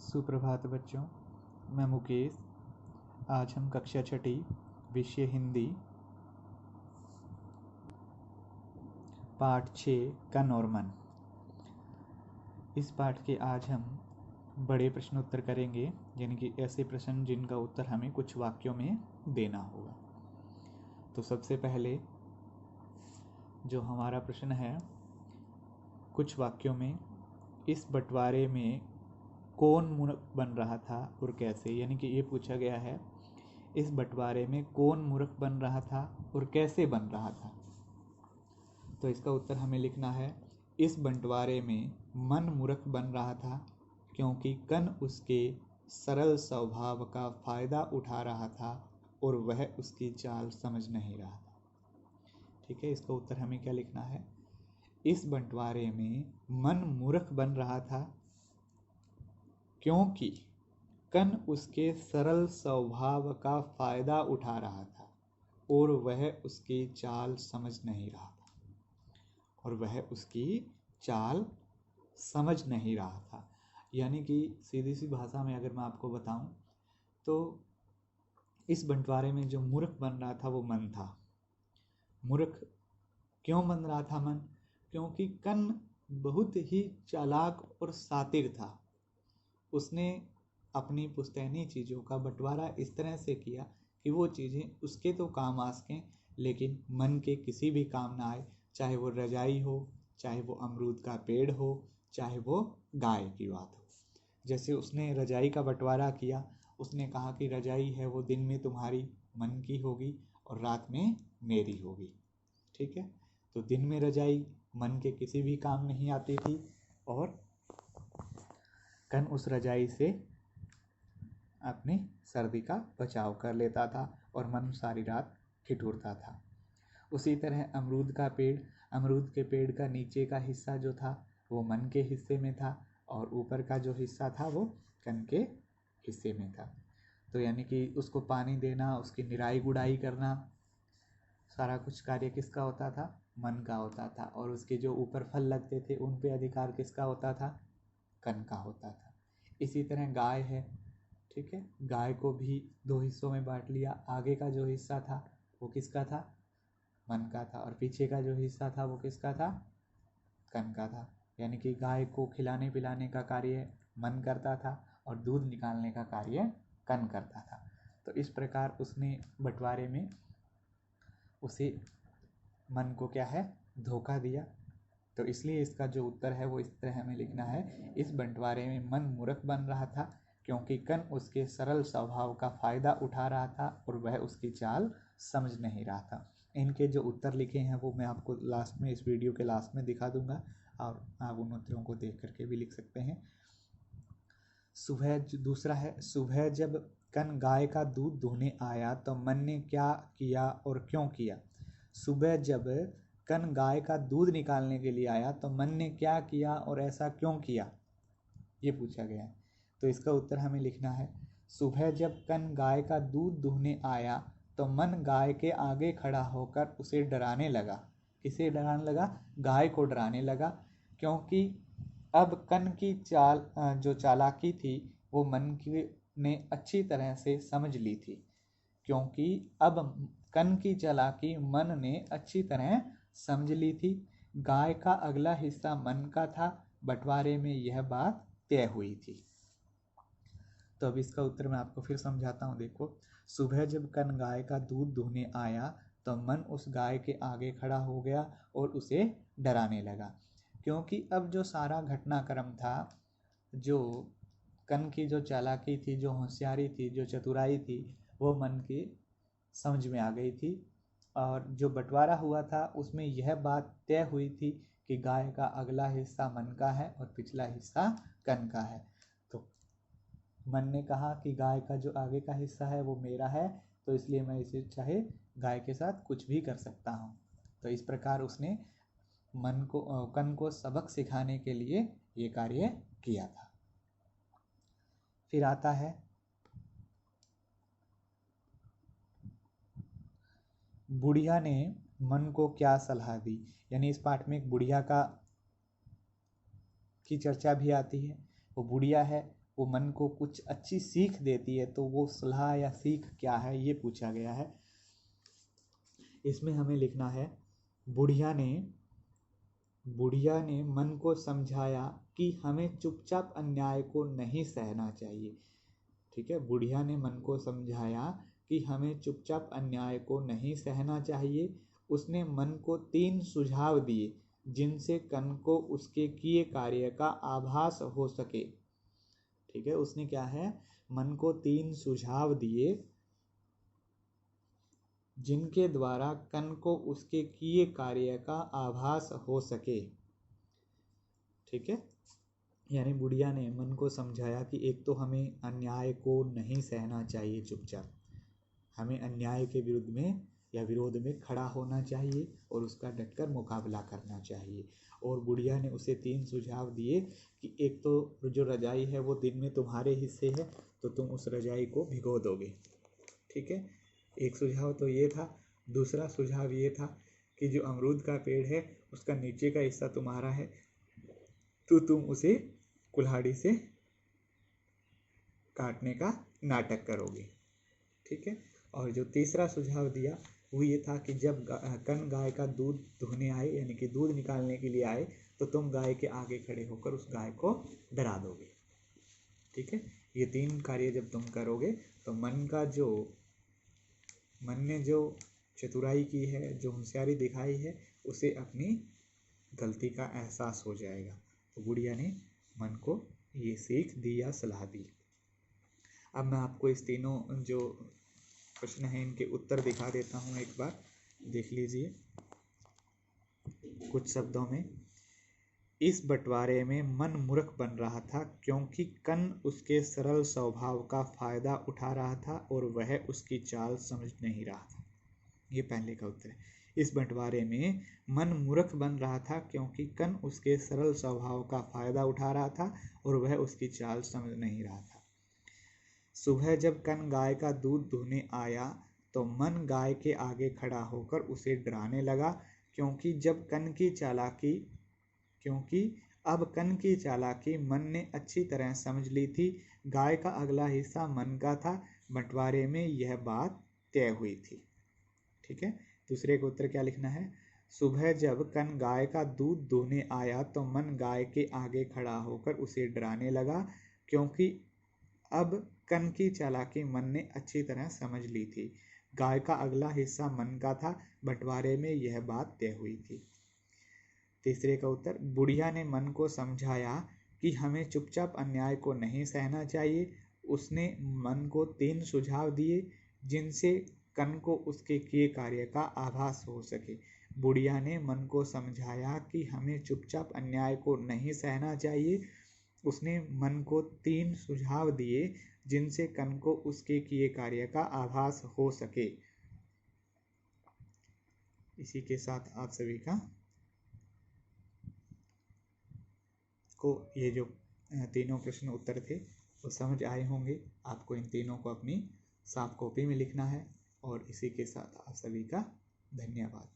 सुप्रभात बच्चों, मैं मुकेश। आज हम कक्षा छठी विषय हिंदी पाठ 6 कन और मन। इस पाठ के आज हम बड़े प्रश्नोत्तर करेंगे, यानी कि ऐसे प्रश्न जिनका उत्तर हमें कुछ वाक्यों में देना होगा। तो सबसे पहले जो हमारा प्रश्न है, कुछ वाक्यों में इस बंटवारे में कौन मूर्ख बन रहा था और कैसे, यानी कि ये पूछा गया है इस बंटवारे में कौन मूर्ख बन रहा था और कैसे बन रहा था। तो इसका उत्तर हमें लिखना है, इस बंटवारे में मन मूर्ख बन रहा था क्योंकि कन उसके सरल स्वभाव का फायदा उठा रहा था और वह उसकी चाल समझ नहीं रहा था। ठीक है, इसका उत्तर हमें क्या लिखना है, इस बंटवारे में मन मूर्ख बन रहा था क्योंकि कन उसके सरल स्वभाव का फायदा उठा रहा था और वह उसकी चाल समझ नहीं रहा था। यानी कि सीधी सी भाषा में अगर मैं आपको बताऊं तो इस बंटवारे में जो मूर्ख बन रहा था वो मन था। मूर्ख क्यों बन रहा था मन? क्योंकि कन बहुत ही चालाक और शातिर था। उसने अपनी पुश्तैनी चीज़ों का बंटवारा इस तरह से किया कि वो चीज़ें उसके तो काम आ सकें लेकिन मन के किसी भी काम ना आए, चाहे वो रजाई हो, चाहे वो अमरूद का पेड़ हो, चाहे वो गाय की बात हो। जैसे उसने रजाई का बंटवारा किया, उसने कहा कि रजाई है वो दिन में तुम्हारी मन की होगी और रात में मेरी होगी। ठीक है, तो दिन में रजाई मन के किसी भी काम नहीं आती थी और कन उस रजाई से अपनी सर्दी का बचाव कर लेता था और मन सारी रात ठिठुरता था। उसी तरह अमरूद के पेड़ का नीचे का हिस्सा जो था वो मन के हिस्से में था और ऊपर का जो हिस्सा था वो कन के हिस्से में था। तो यानी कि उसको पानी देना, उसकी निराई गुड़ाई करना, सारा कुछ कार्य किसका होता था? मन का होता था। और उसके जो ऊपर फल लगते थे उन पे अधिकार किसका होता था? कन का होता था। इसी तरह गाय है, ठीक है, गाय को भी दो हिस्सों में बांट लिया। आगे का जो हिस्सा था वो किसका था? मन का था। और पीछे का जो हिस्सा था वो किसका था? कन का था। यानी कि गाय को खिलाने पिलाने का कार्य मन करता था और दूध निकालने का कार्य कन करता था। तो इस प्रकार उसने बंटवारे में उसे मन को क्या है, धोखा दिया। तो इसलिए इसका जो उत्तर है वो इस तरह हमें लिखना है, इस बंटवारे में मन मूर्ख बन रहा था क्योंकि कन उसके सरल स्वभाव का फायदा उठा रहा था और वह उसकी चाल समझ नहीं रहा था। इनके जो उत्तर लिखे हैं वो मैं आपको लास्ट में, इस वीडियो के लास्ट में दिखा दूंगा और आप उन उत्तरों को देख करके भी लिख सकते हैं। दूसरा है, सुबह जब कन गाय का दूध दुहने आया तो मन ने क्या किया और क्यों किया? सुबह जब कन गाय का दूध निकालने के लिए आया तो मन ने क्या किया और ऐसा क्यों किया, ये पूछा गया है। तो इसका उत्तर हमें लिखना है, सुबह जब कन गाय का दूध दुहने आया तो मन गाय के आगे खड़ा होकर उसे डराने लगा। किसे डराने लगा? गाय को डराने लगा, क्योंकि अब कन की जो चालाकी थी वो मन की ने अच्छी तरह से समझ ली थी। क्योंकि अब कन की चालाकी मन ने अच्छी तरह समझ ली थी। गाय का अगला हिस्सा मन का था, बंटवारे में यह बात तय हुई थी। तो अब इसका उत्तर मैं आपको फिर समझाता हूँ। देखो, सुबह जब कन गाय का दूध दुहने आया तो मन उस गाय के आगे खड़ा हो गया और उसे डराने लगा, क्योंकि अब जो सारा घटनाक्रम था, जो कन की जो चालाकी थी, जो होशियारी थी, जो चतुराई थी, वो मन की समझ में आ गई थी। और जो बंटवारा हुआ था उसमें यह बात तय हुई थी कि गाय का अगला हिस्सा मन का है और पिछला हिस्सा कन का है। तो मन ने कहा कि गाय का जो आगे का हिस्सा है वो मेरा है, तो इसलिए मैं इसे चाहे गाय के साथ कुछ भी कर सकता हूँ। तो इस प्रकार उसने कन को सबक सिखाने के लिए ये कार्य किया था। फिर आता है, बुढ़िया ने मन को क्या सलाह दी। यानी इस पाठ में एक बुढ़िया की चर्चा भी आती है। वो बुढ़िया है, वो मन को कुछ अच्छी सीख देती है, तो वो सलाह या सीख क्या है ये पूछा गया है। इसमें हमें लिखना है, बुढ़िया ने मन को समझाया कि हमें चुपचाप अन्याय को नहीं सहना चाहिए। ठीक है, बुढ़िया ने मन को समझाया कि हमें चुपचाप अन्याय को नहीं सहना चाहिए। उसने मन को 3 सुझाव दिए जिनसे कन को उसके किए कार्य का आभास हो सके। ठीक है, उसने क्या है, मन को 3 सुझाव दिए जिनके द्वारा कन को उसके किए कार्य का आभास हो सके। ठीक है, यानी बुढ़िया ने मन को समझाया कि एक तो हमें अन्याय को नहीं सहना चाहिए, चुपचाप हमें अन्याय के विरुद्ध में या विरोध में खड़ा होना चाहिए और उसका डटकर मुकाबला करना चाहिए। और बुढ़िया ने उसे 3 सुझाव दिए कि एक तो जो रजाई है वो दिन में तुम्हारे हिस्से है, तो तुम उस रजाई को भिगो दोगे। ठीक है, एक सुझाव तो ये था। दूसरा सुझाव ये था कि जो अमरूद का पेड़ है उसका नीचे का हिस्सा तुम्हारा है, तो तुम उसे कुल्हाड़ी से काटने का नाटक करोगे। ठीक है, और जो तीसरा सुझाव दिया वो ये था कि जब कन गाय का दूध दुहने आए, यानी कि दूध निकालने के लिए आए, तो तुम गाय के आगे खड़े होकर उस गाय को डरा दोगे। ठीक है, ये 3 कार्य जब तुम करोगे तो मन ने जो चतुराई की है, जो होशियारी दिखाई है, उसे अपनी गलती का एहसास हो जाएगा। तो बुढ़िया ने मन को ये सीख दी या सलाह दी। अब मैं आपको इस तीनों जो प्रश्न हैं इनके उत्तर दिखा देता हूँ, एक बार देख लीजिए कुछ शब्दों में। इस बंटवारे में मन मूर्ख बन रहा था क्योंकि कन उसके सरल स्वभाव का फायदा उठा रहा था और वह उसकी चाल समझ नहीं रहा था। ये पहले का उत्तर है। इस बंटवारे में मन मूर्ख बन रहा था क्योंकि कन उसके सरल स्वभाव का फायदा उठा रहा था और वह उसकी चाल समझ नहीं रहा था। सुबह जब कन गाय का दूध दुहने आया तो मन गाय के आगे खड़ा होकर उसे डराने लगा, क्योंकि अब कन की चालाकी मन ने अच्छी तरह समझ ली थी। गाय का अगला हिस्सा मन का था। बंटवारे में यह बात तय हुई थी। ठीक है, दूसरे का उत्तर क्या लिखना है, सुबह जब कन गाय का दूध दुहने आया तो मन गाय के आगे खड़ा होकर उसे डराने लगा, क्योंकि अब कन की चालाकी मन ने अच्छी तरह समझ ली थी। गाय का अगला हिस्सा मन का था। बंटवारे में यह बात तय हुई थी। तीसरे का उत्तर, बुढ़िया ने मन को समझाया कि हमें चुपचाप अन्याय को नहीं सहना चाहिए। उसने मन को 3 सुझाव दिए जिनसे कन को उसके किए कार्य का आभास हो सके। बुढ़िया ने मन को समझाया कि हमें चुपचाप अन्याय को नहीं सहना चाहिए। उसने मन को 3 सुझाव दिए जिनसे कन को उसके किए कार्य का आभास हो सके। इसी के साथ आप सभी को ये जो तीनों प्रश्न उत्तर थे वो समझ आए होंगे। आपको इन तीनों को अपनी साफ कॉपी में लिखना है और इसी के साथ आप सभी का धन्यवाद।